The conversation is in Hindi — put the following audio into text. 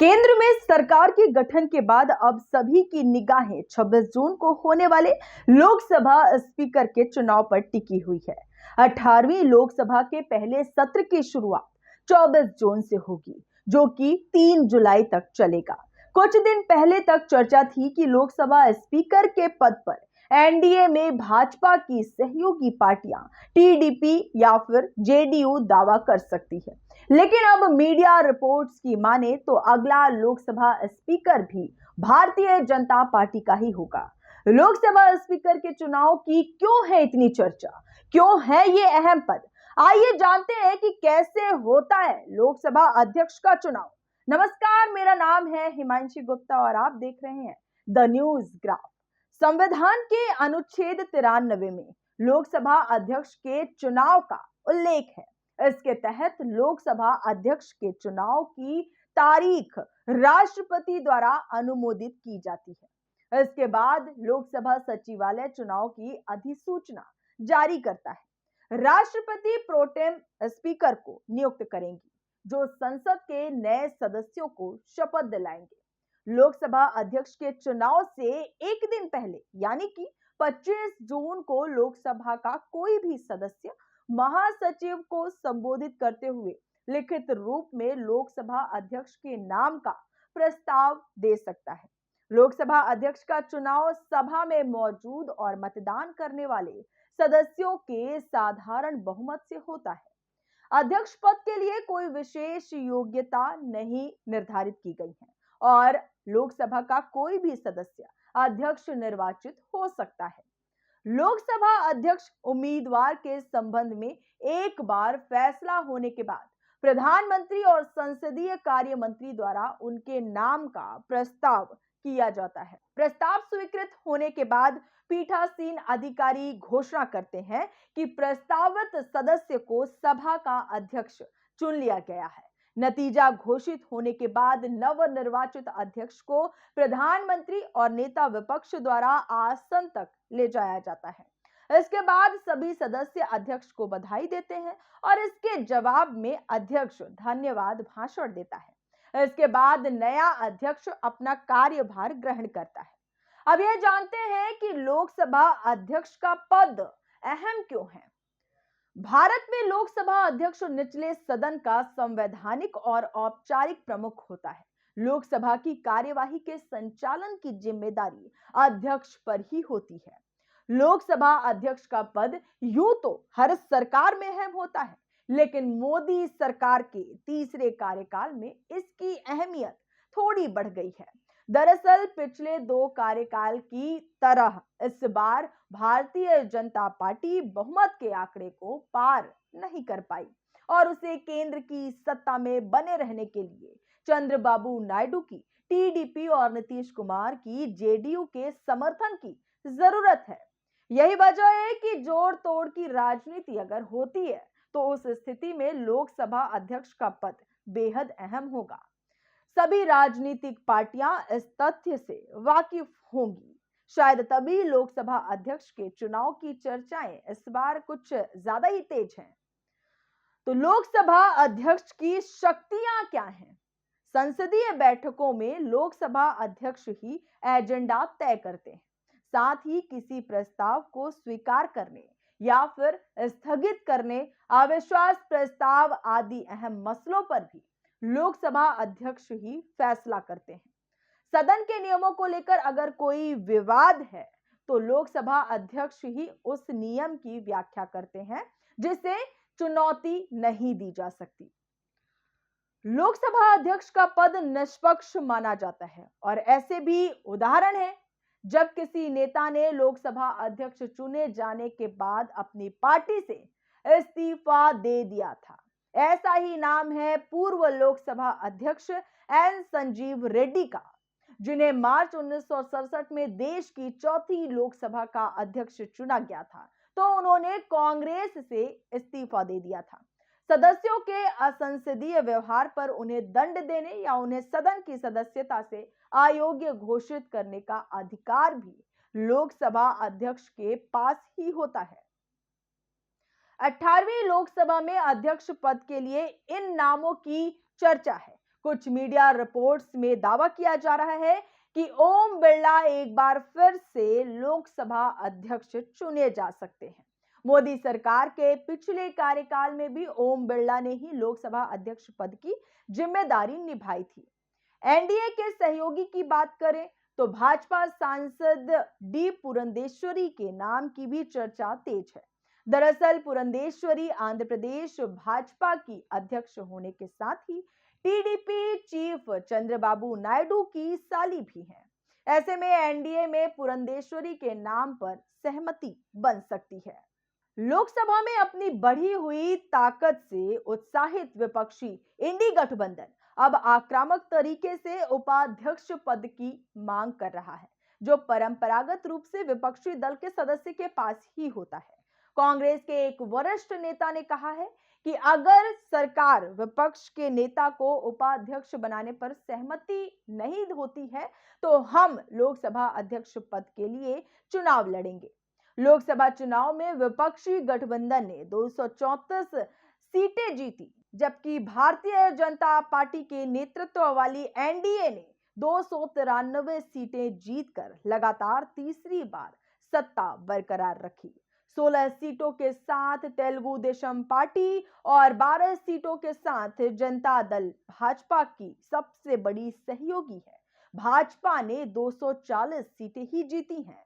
केंद्र में सरकार के गठन के बाद अब सभी की निगाहें 26 जून को होने वाले लोकसभा स्पीकर के चुनाव पर टिकी हुई है। 18वीं लोकसभा के पहले सत्र की शुरुआत 24 जून से होगी, जो कि 3 जुलाई तक चलेगा। कुछ दिन पहले तक चर्चा थी कि लोकसभा स्पीकर के पद पर एनडीए में भाजपा की सहयोगी पार्टियां टीडीपी या फिर जेडीयू दावा कर सकती है, लेकिन अब मीडिया रिपोर्ट्स की माने तो अगला लोकसभा स्पीकर भी भारतीय जनता पार्टी का ही होगा। लोकसभा स्पीकर के चुनाव की क्यों है इतनी चर्चा, क्यों है ये अहम पद? आइए जानते हैं कि कैसे होता है लोकसभा अध्यक्ष का चुनाव। नमस्कार, मेरा नाम है हिमांशी गुप्ता और आप देख रहे हैं द न्यूज ग्राफ। संविधान के अनुच्छेद 93 में लोकसभा अध्यक्ष के चुनाव का उल्लेख है। इसके तहत लोकसभा अध्यक्ष के चुनाव की तारीख राष्ट्रपति द्वारा अनुमोदित की जाती है। इसके बाद लोकसभा सचिवालय चुनाव की अधिसूचना जारी करता है। राष्ट्रपति प्रोटेम स्पीकर को नियुक्त करेंगी, जो संसद के नए सदस्यों को शपथ दिलाएंगे। लोकसभा अध्यक्ष के चुनाव से एक दिन पहले यानी कि 25 जून को लोकसभा का कोई भी सदस्य महासचिव को संबोधित करते हुए लिखित रूप में लोकसभा अध्यक्ष के नाम का प्रस्ताव दे सकता है। लोकसभा अध्यक्ष का चुनाव सभा में मौजूद और मतदान करने वाले सदस्यों के साधारण बहुमत से होता है। अध्यक्ष पद के लिए कोई विशेष योग्यता नहीं निर्धारित की गई है और लोकसभा का कोई भी सदस्य अध्यक्ष निर्वाचित हो सकता है। लोकसभा अध्यक्ष उम्मीदवार के संबंध में एक बार फैसला होने के बाद प्रधानमंत्री और संसदीय कार्य मंत्री द्वारा उनके नाम का प्रस्ताव किया जाता है। प्रस्ताव स्वीकृत होने के बाद पीठासीन अधिकारी घोषणा करते हैं कि प्रस्तावित सदस्य को सभा का अध्यक्ष चुन लिया गया है। नतीजा घोषित होने के बाद नवनिर्वाचित अध्यक्ष को प्रधानमंत्री और नेता विपक्ष द्वारा आसन तक ले जाया जाता है। इसके बाद सभी सदस्य अध्यक्ष को बधाई देते हैं और इसके जवाब में अध्यक्ष धन्यवाद भाषण देता है। इसके बाद नया अध्यक्ष अपना कार्यभार ग्रहण करता है। अब यह जानते हैं कि लोकसभा अध्यक्ष का पद अहम क्यों है। भारत में लोकसभा अध्यक्ष निचले सदन का संवैधानिक और औपचारिक प्रमुख होता है। लोकसभा की कार्यवाही के संचालन की जिम्मेदारी अध्यक्ष पर ही होती है। लोकसभा अध्यक्ष का पद यूं तो हर सरकार में अहम होता है, लेकिन मोदी सरकार के तीसरे कार्यकाल में इसकी अहमियत थोड़ी बढ़ गई है। दरअसल पिछले 2 कार्यकाल की तरह इस बार भारतीय जनता पार्टी बहुमत के आंकड़े को पार नहीं कर पाई और उसे केंद्र की सत्ता में बने रहने के लिए चंद्रबाबू नायडू की टीडीपी और नीतीश कुमार की जेडीयू के समर्थन की जरूरत है। यही वजह है कि जोड़ तोड़ की राजनीति अगर होती है तो उस स्थिति में लोकसभा अध्यक्ष का पद बेहद अहम होगा। सभी राजनीतिक पार्टियां इस तथ्य से वाकिफ होंगी। शायद तभी लोकसभा अध्यक्ष के चुनाव की चर्चाएं इस बार कुछ ज्यादा ही तेज हैं। तो लोकसभा अध्यक्ष की शक्तियां क्या हैं? संसदीय बैठकों में लोकसभा अध्यक्ष ही एजेंडा तय करते हैं। साथ ही किसी प्रस्ताव को स्वीकार करने या फिर स्थगित करने, अविश्वास प्रस्ताव आदि अहम मसलों पर भी लोकसभा अध्यक्ष ही फैसला करते हैं। सदन के नियमों को लेकर अगर कोई विवाद है तो लोकसभा अध्यक्ष ही उस नियम की व्याख्या करते हैं जिसे चुनौती नहीं दी जा सकती। लोकसभा अध्यक्ष का पद निष्पक्ष माना जाता है और ऐसे भी उदाहरण हैं जब किसी नेता ने लोकसभा अध्यक्ष चुने जाने के बाद अपनी पार्टी से इस्तीफा दे दिया था। ऐसा ही नाम है पूर्व लोकसभा अध्यक्ष एन संजीव रेड्डी का, जिन्हें मार्च 1967 में देश की 4थी लोकसभा का अध्यक्ष चुना गया था, तो उन्होंने कांग्रेस से इस्तीफा दे दिया था। सदस्यों के असंसदीय व्यवहार पर उन्हें दंड देने या उन्हें सदन की सदस्यता से अयोग्य घोषित करने का अधिकार भी लोकसभा अध्यक्ष के पास ही होता है। 18वीं लोकसभा में अध्यक्ष पद के लिए इन नामों की चर्चा है। कुछ मीडिया रिपोर्ट्स में दावा किया जा रहा है कि ओम बिरला एक बार फिर से लोकसभा अध्यक्ष चुने जा सकते हैं। मोदी सरकार के पिछले कार्यकाल में भी ओम बिरला ने ही लोकसभा अध्यक्ष पद की जिम्मेदारी निभाई थी। एनडीए के सहयोगी की बात करें तो भाजपा सांसद डी पुरंदेश्वरी के नाम की भी चर्चा तेज है। दरअसल पुरंदेश्वरी आंध्र प्रदेश भाजपा की अध्यक्ष होने के साथ ही टीडीपी चीफ चंद्रबाबू नायडू की साली भी हैं। ऐसे में एनडीए में पुरंदेश्वरी के नाम पर सहमति बन सकती है। लोकसभा में अपनी बढ़ी हुई ताकत से उत्साहित विपक्षी इंडी गठबंधन अब आक्रामक तरीके से उपाध्यक्ष पद की मांग कर रहा है, जो परंपरागत रूप से विपक्षी दल के सदस्य के पास ही होता है। कांग्रेस के एक वरिष्ठ नेता ने कहा है कि अगर सरकार विपक्ष के नेता को उपाध्यक्ष बनाने पर सहमति नहीं होती है, तो हम लोकसभा अध्यक्ष पद के लिए चुनाव लड़ेंगे। लोकसभा चुनाव में विपक्षी गठबंधन ने 234 सीटें जीती, जबकि भारतीय जनता पार्टी के नेतृत्व वाली एनडीए ने 293 सीटें जीतकर लगातार तीसरी बार सत्ता बरकरार रखी। 16 सीटों के साथ तेलुगु देशम पार्टी और 12 सीटों के साथ जनता दल भाजपा की सबसे बड़ी सहयोगी है। भाजपा ने 240 सीटें ही जीती हैं।